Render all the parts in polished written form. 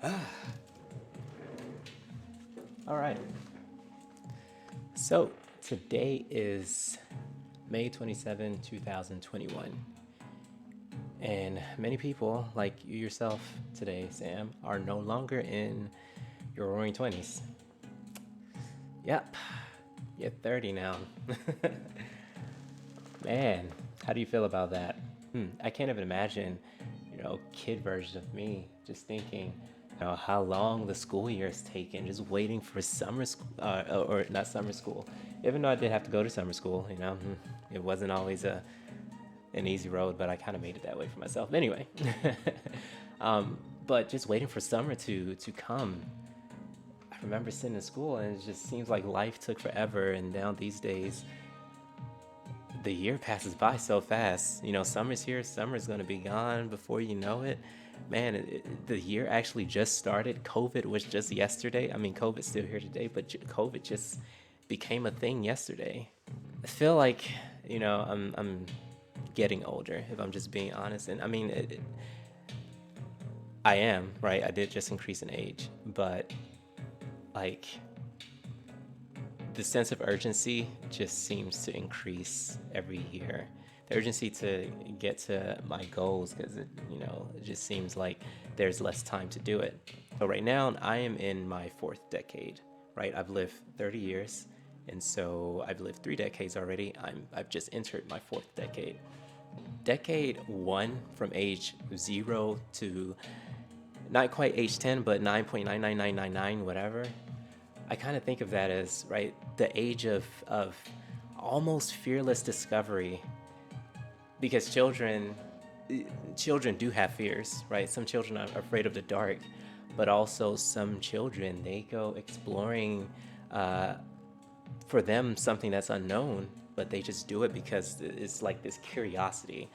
All right. So today is May 27, 2021. And many people, like you yourself today, Sam, are no longer in your roaring 20s. Yep, you're 30 now. Man, how do you feel about that? I can't even imagine, kid version of me just thinking, how long the school year has taken, just waiting for summer school, or not summer school. Even though I did have to go to summer school, it wasn't always an easy road, but I kind of made it that way for myself. Anyway, but just waiting for summer to come. I remember sitting in school, and it just seems like life took forever. And now these days, the year passes by so fast. Summer's here, summer's gonna be gone before you know it. Man, the year actually just started. COVID was just yesterday. I mean, COVID's still here today, but COVID just became a thing yesterday. I feel like, I'm getting older, if I'm just being honest. And I mean, I am, right? I did just increase in age, but like, the sense of urgency just seems to increase every year. The urgency to get to my goals, because it just seems like there's less time to do it. So right now, I am in my fourth decade. Right, I've lived 30 years, and so I've lived 3 decades already. I've just entered my fourth decade. Decade one, from age 0 to not quite age 10, but 9.99999, whatever. I kind of think of that as, right, the age of almost fearless discovery, because children do have fears, right? Some children are afraid of the dark, but also some children, they go exploring, uh, for them, something that's unknown, but they just do it because it's like this curiosity,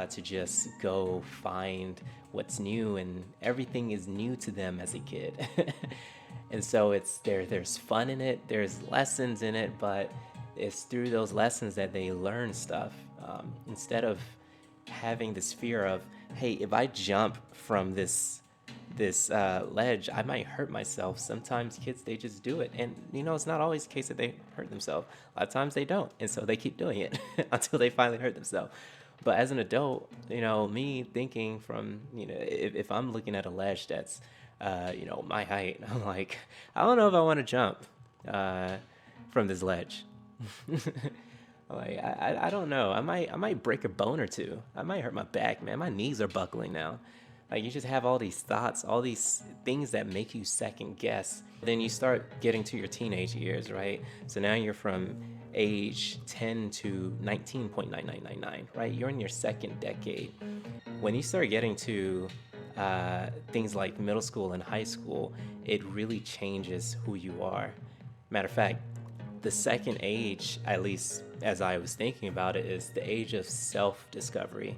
to just go find what's new, and everything is new to them as a kid. And so there's fun in it, there's lessons in it, but it's through those lessons that they learn stuff, instead of having this fear of, hey, if I jump from this ledge, I might hurt myself. Sometimes kids, they just do it, and it's not always the case that they hurt themselves. A lot of times they don't, and so they keep doing it until they finally hurt themselves. But as an adult, me thinking from, if I'm looking at a ledge that's, my height, I'm like, I don't know if I want to jump, uh, from this ledge. Like, I don't know. I might break a bone or two. I might hurt my back, man. My knees are buckling now. Like, you just have all these thoughts, all these things that make you second guess. Then you start getting to your teenage years, right? So now you're from age 10 to 19.9999, right? You're in your second decade. When you start getting to, things like middle school and high school, it really changes who you are. Matter of fact, the second age, at least as I was thinking about it, is the age of self discovery.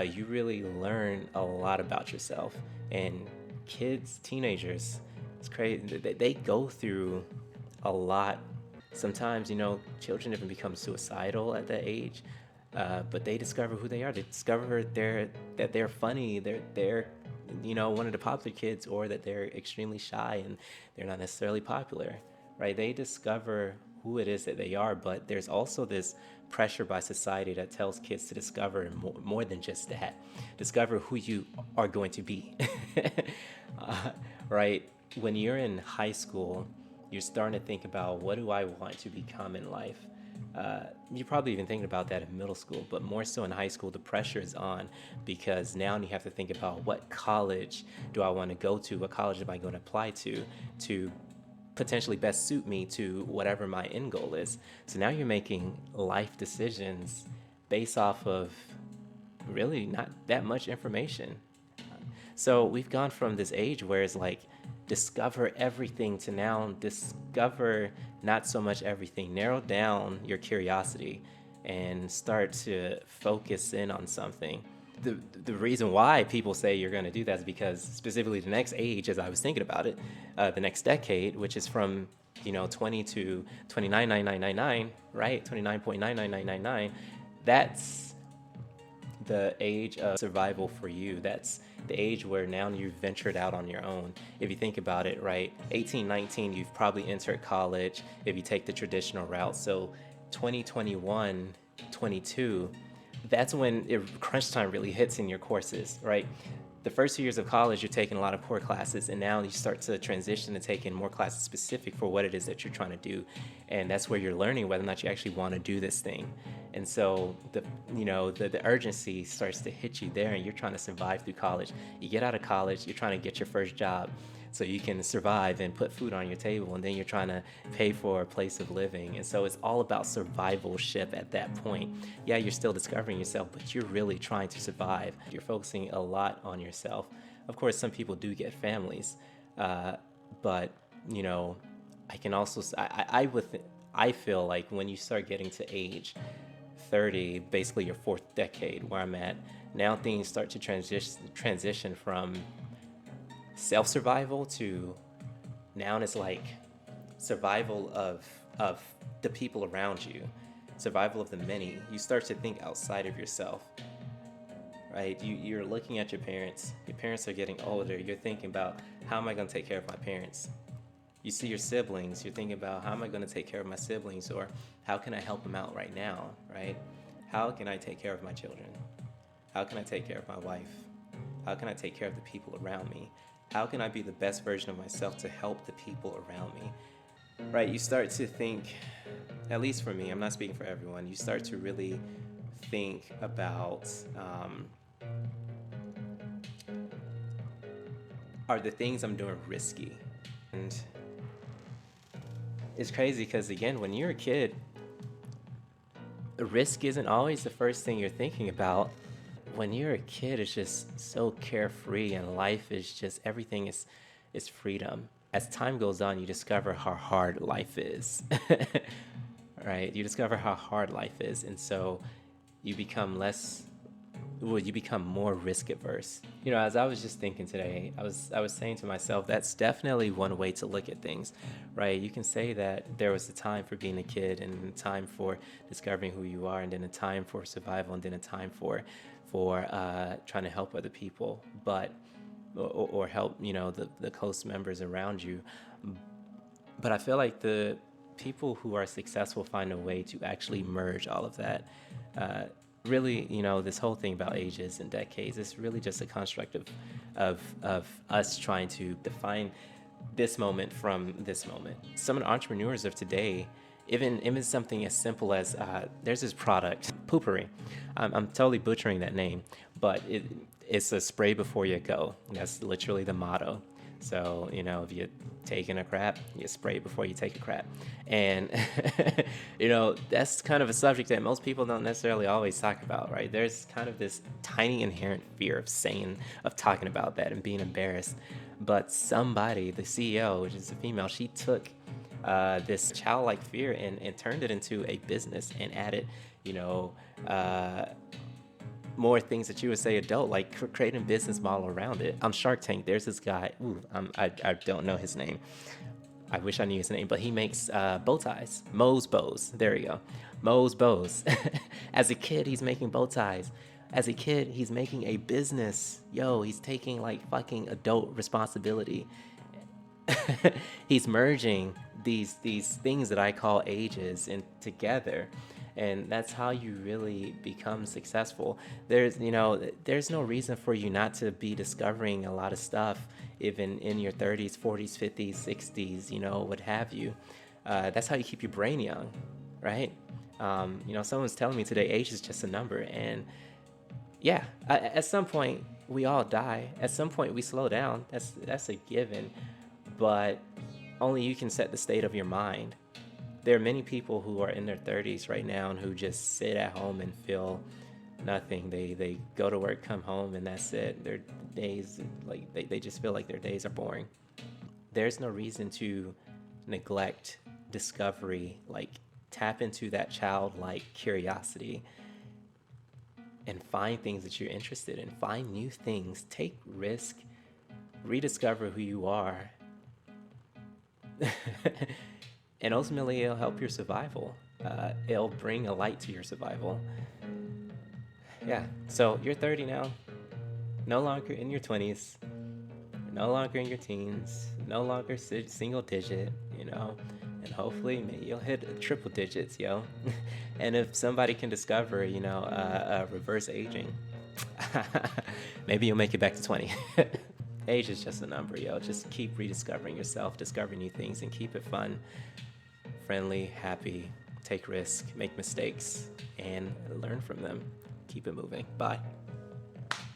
You really learn a lot about yourself. And kids, teenagers, it's crazy. They go through a lot. Sometimes, children even become suicidal at that age. But they discover who they are. They discover that they're funny. They're one of the popular kids, or that they're extremely shy and they're not necessarily popular, right? They discover who it is that they are, but there's also this pressure by society that tells kids to discover more than just that. Discover who you are going to be. uh, right? When you're in high school, you're starting to think about, what do I want to become in life? You're probably even thinking about that in middle school, but more so in high school, the pressure is on, because now you have to think about, what college do I want to go to? What college am I going to apply to potentially best suit me to whatever my end goal is? So now you're making life decisions based off of really not that much information. So we've gone from this age where it's like, discover everything, to now discover not so much everything. Narrow down your curiosity and start to focus in on something. The reason why people say you're going to do that is because, specifically, the next age, as I was thinking about it, the next decade, which is from 20 to 29.9999, right? 29.99999. That's the age of survival for you. That's the age where now you've ventured out on your own. If you think about it, right? 18, 19, you've probably entered college if you take the traditional route. So 2021, 22, that's when crunch time really hits in your courses, right? The first 2 years of college, you're taking a lot of core classes, and now you start to transition to taking more classes specific for what it is that you're trying to do, and that's where you're learning whether or not you actually want to do this thing. And so the urgency starts to hit you there, and you're trying to survive through college. You get out of college, you're trying to get your first job so you can survive and put food on your table, and then you're trying to pay for a place of living. And so it's all about survivalship at that point. Yeah, you're still discovering yourself, but you're really trying to survive. You're focusing a lot on yourself. Of course, some people do get families, but you know, I can also I feel like when you start getting to age 30, basically your fourth decade, where I'm at now, things start to transition from self-survival to now it's like survival of the people around you, survival of the many. You start to think outside of yourself, right? You're looking at your parents. Your parents are getting older. You're thinking about, how am I going to take care of my parents? You see your siblings. You're thinking about, how am I going to take care of my siblings, or how can I help them out right now, right? How can I take care of my children? How can I take care of my wife? How can I take care of the people around me? How can I be the best version of myself to help the people around me? Right? You start to think, at least for me, I'm not speaking for everyone, you start to really think about, are the things I'm doing risky? And it's crazy because, again, when you're a kid, risk isn't always the first thing you're thinking about. When you're a kid, it's just so carefree, and life is just, everything is freedom. As time goes on, you discover how hard life is. Right? You discover how hard life is, and so you become you become more risk averse. You know, as I was just thinking today, I was saying to myself, that's definitely one way to look at things, right? You can say that there was a time for being a kid, and a time for discovering who you are, and then a time for survival, and then a time for trying to help other people, but or help, you know, the close members around you. But I feel like the people who are successful find a way to actually merge all of that. Really, you know, this whole thing about ages and decades is really just a construct of us trying to define this moment from this moment. Some of the entrepreneurs of today, even something as simple as, there's this product, Poopery. I'm totally butchering that name, but it's a spray before you go. That's literally the motto. So, you know, if you're taking a crap, you spray before you take a crap. And, you know, that's kind of a subject that most people don't necessarily always talk about, right? There's kind of this tiny inherent fear of talking about that and being embarrassed. But somebody, the CEO, which is a female, she took this childlike fear and turned it into a business and added, you know, more things that you would say adult, like creating a business model around it. On Shark Tank, there's this guy, I don't know his name. I wish I knew his name, but he makes bow ties. Moe's Bows. There you go. Moe's Bows. As a kid, he's making bow ties. As a kid, he's making a business. Yo, he's taking like fucking adult responsibility. He's merging these things that I call ages in together. And that's how you really become successful. There's no reason for you not to be discovering a lot of stuff, even in your 30s, 40s, 50s, 60s, you know, what have you. That's how you keep your brain young, right? You know, someone's telling me today, age is just a number. And yeah, at some point, we all die. At some point, we slow down. That's a given. But only you can set the state of your mind. There are many people who are in their 30s right now and who just sit at home and feel nothing. They go to work, come home, and that's it. Their days, like they just feel like their days are boring. There's no reason to neglect discovery. Like, tap into that childlike curiosity and find things that you're interested in. Find new things. Take risk. Rediscover who you are. And ultimately, it'll help your survival. It'll bring a light to your survival. Yeah, so you're 30 now. No longer in your 20s, no longer in your teens, no longer single digit, you know, and hopefully maybe you'll hit triple digits, yo. And if somebody can discover, reverse aging, maybe you'll make it back to 20. Age is just a number, yo. Just keep rediscovering yourself, discovering new things, and keep it fun, friendly, happy. Take risks, make mistakes, and learn from them. Keep it moving. Bye.